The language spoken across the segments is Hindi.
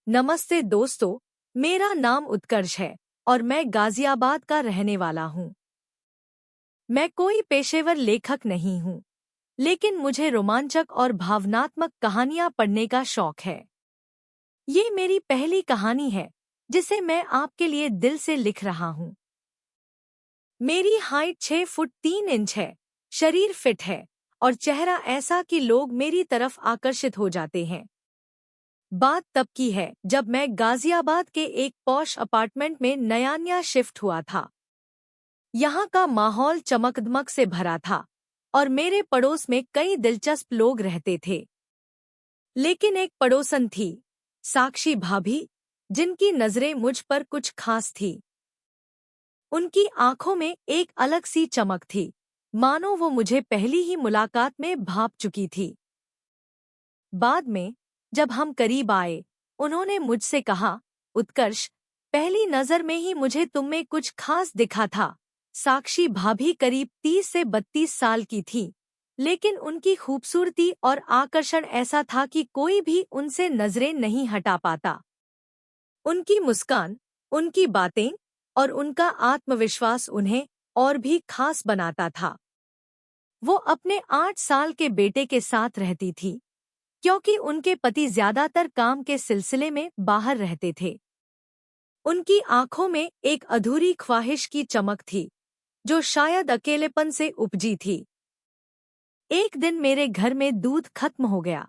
नमस्ते दोस्तों, मेरा नाम उत्कर्ष है और मैं गाजियाबाद का रहने वाला हूँ। मैं कोई पेशेवर लेखक नहीं हूँ, लेकिन मुझे रोमांचक और भावनात्मक कहानियाँ पढ़ने का शौक है। ये मेरी पहली कहानी है, जिसे मैं आपके लिए दिल से लिख रहा हूँ। मेरी हाइट 6 फुट 3 इंच है, शरीर फिट है और चेहरा ऐसा कि लोग मेरी तरफ आकर्षित हो जाते हैं। बात तब की है जब मैं गाजियाबाद के एक पॉश अपार्टमेंट में नया शिफ्ट हुआ था। यहाँ का माहौल चमकदमक से भरा था और मेरे पड़ोस में कई दिलचस्प लोग रहते थे। लेकिन एक पड़ोसन थी, साक्षी भाभी, जिनकी नजरें मुझ पर कुछ खास थी। उनकी आंखों में एक अलग सी चमक थी, मानो वो मुझे पहली ही मुलाकात में भाप चुकी थी। बाद में जब हम करीब आए, उन्होंने मुझसे कहा, उत्कर्ष, पहली नजर में ही मुझे तुम में कुछ खास दिखा था। साक्षी भाभी करीब 30 से 32 साल की थी, लेकिन उनकी खूबसूरती और आकर्षण ऐसा था कि कोई भी उनसे नजरें नहीं हटा पाता। उनकी मुस्कान, उनकी बातें और उनका आत्मविश्वास उन्हें और भी खास बनाता था। वो अपने 8 साल के बेटे के साथ रहती थी, क्योंकि उनके पति ज्यादातर काम के सिलसिले में बाहर रहते थे। उनकी आंखों में एक अधूरी ख्वाहिश की चमक थी, जो शायद अकेलेपन से उपजी थी। एक दिन मेरे घर में दूध खत्म हो गया।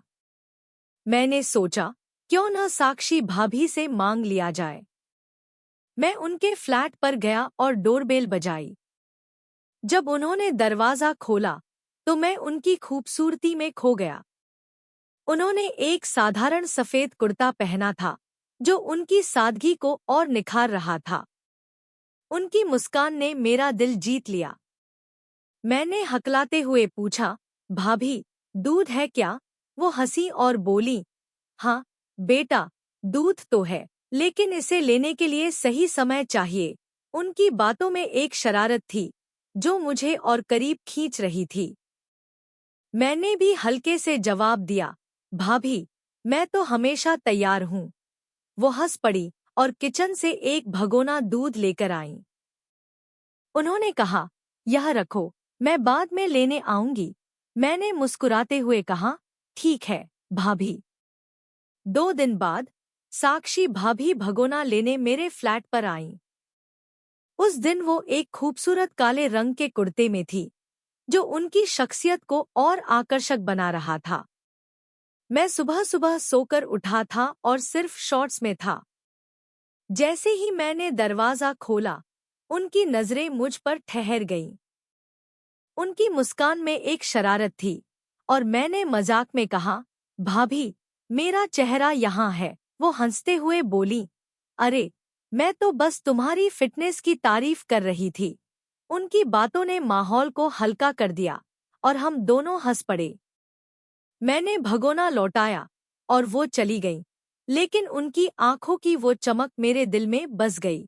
मैंने सोचा, क्यों न साक्षी भाभी से मांग लिया जाए। मैं उनके फ्लैट पर गया और डोरबेल बजाई। जब उन्होंने दरवाजा खोला, तो मैं उनकी खूबसूरती में खो गया। उन्होंने एक साधारण सफेद कुर्ता पहना था, जो उनकी सादगी को और निखार रहा था। उनकी मुस्कान ने मेरा दिल जीत लिया। मैंने हकलाते हुए पूछा, भाभी, दूध है क्या? वो हंसी और बोली, हाँ बेटा, दूध तो है, लेकिन इसे लेने के लिए सही समय चाहिए। उनकी बातों में एक शरारत थी, जो मुझे और करीब खींच रही थी। मैंने भी हल्के से जवाब दिया, भाभी, मैं तो हमेशा तैयार हूँ। वो हंस पड़ी और किचन से एक भगोना दूध लेकर आई। उन्होंने कहा, यह रखो, मैं बाद में लेने आऊंगी। मैंने मुस्कुराते हुए कहा, ठीक है भाभी। 2 दिन बाद साक्षी भाभी भगोना लेने मेरे फ्लैट पर आईं। उस दिन वो एक खूबसूरत काले रंग के कुर्ते में थी, जो उनकी शख्सियत को और आकर्षक बना रहा था। मैं सुबह सुबह सोकर उठा था और सिर्फ शॉर्ट्स में था। जैसे ही मैंने दरवाजा खोला, उनकी नजरें मुझ पर ठहर गईं। उनकी मुस्कान में एक शरारत थी और मैंने मजाक में कहा, भाभी, मेरा चेहरा यहाँ है। वो हंसते हुए बोली, अरे, मैं तो बस तुम्हारी फिटनेस की तारीफ कर रही थी। उनकी बातों ने माहौल को हल्का कर दिया और हम दोनों हंस पड़े। मैंने भगोना लौटाया और वो चली गई, लेकिन उनकी आंखों की वो चमक मेरे दिल में बस गई।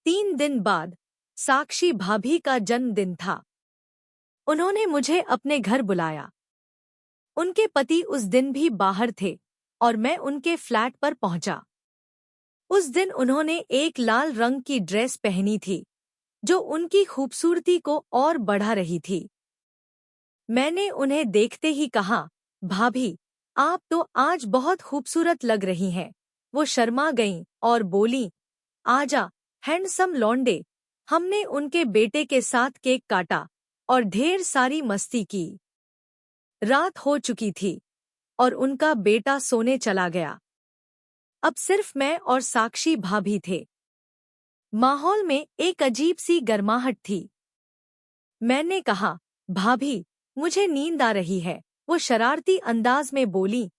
3 दिन बाद साक्षी भाभी का जन्मदिन था। उन्होंने मुझे अपने घर बुलाया। उनके पति उस दिन भी बाहर थे और मैं उनके फ्लैट पर पहुंचा। उस दिन उन्होंने एक लाल रंग की ड्रेस पहनी थी, जो उनकी खूबसूरती को और बढ़ा रही थी। मैंने उन्हें देखते ही कहा, भाभी, आप तो आज बहुत खूबसूरत लग रही हैं। वो शर्मा गईं और बोली, आजा, हैंडसम लौंडे। हमने उनके बेटे के साथ केक काटा और ढेर सारी मस्ती की। रात हो चुकी थी और उनका बेटा सोने चला गया। अब सिर्फ मैं और साक्षी भाभी थे। माहौल में एक अजीब सी गर्माहट थी। मैंने कहा, भाभी, मुझे नींद आ रही है। वो शरारती अंदाज में बोली,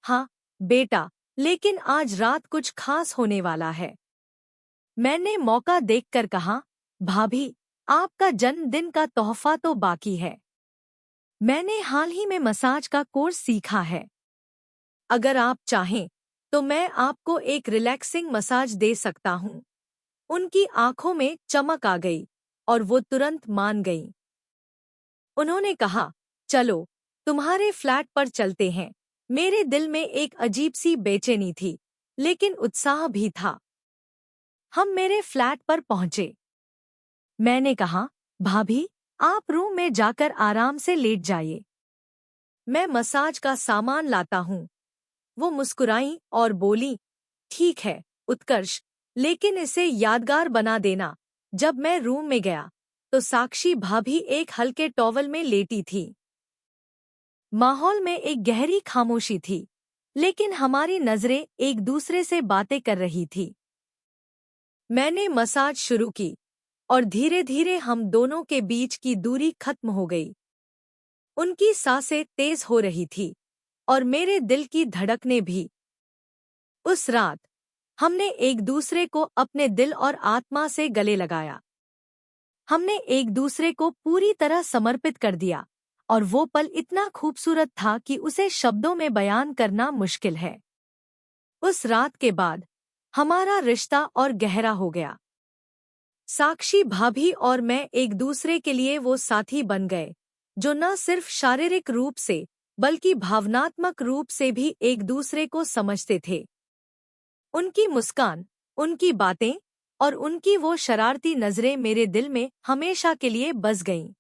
हाँ बेटा, लेकिन आज रात कुछ खास होने वाला है। मैंने मौका देखकर कहा, भाभी, आपका जन्मदिन का तोहफा तो बाकी है। मैंने हाल ही में मसाज का कोर्स सीखा है। अगर आप चाहें तो मैं आपको एक रिलैक्सिंग मसाज दे सकता हूँ। उनकी आंखों में चमक आ गई और वो तुरंत मान गईं। उन्होंने कहा, चलो, तुम्हारे फ्लैट पर चलते हैं। मेरे दिल में एक अजीब सी बेचैनी थी, लेकिन उत्साह भी था। हम मेरे फ्लैट पर पहुंचे। मैंने कहा, भाभी, आप रूम में जाकर आराम से लेट जाइए। मैं मसाज का सामान लाता हूँ। वो मुस्कुराई और बोली, ठीक है, उत्कर्ष, लेकिन इसे यादगार बना देना। जब मैं रूम में गया, तो साक्षी भाभी एक हल्के टॉवल में लेटी थी। माहौल में एक गहरी खामोशी थी, लेकिन हमारी नजरें एक दूसरे से बातें कर रही थी। मैंने मसाज शुरू की, और धीरे धीरे हम दोनों के बीच की दूरी खत्म हो गई। उनकी सांसें तेज हो रही थी, और मेरे दिल की धड़कनें भी। उस रात हमने एक दूसरे को अपने दिल और आत्मा से गले लगाया। हमने एक दूसरे को पूरी तरह समर्पित कर दिया, और वो पल इतना खूबसूरत था कि उसे शब्दों में बयान करना मुश्किल है। उस रात के बाद हमारा रिश्ता और गहरा हो गया। साक्षी भाभी और मैं एक दूसरे के लिए वो साथी बन गए, जो न सिर्फ शारीरिक रूप से बल्कि भावनात्मक रूप से भी एक दूसरे को समझते थे। उनकी मुस्कान, उनकी बातें और उनकी वो शरारती नजरें मेरे दिल में हमेशा के लिए बस गईं।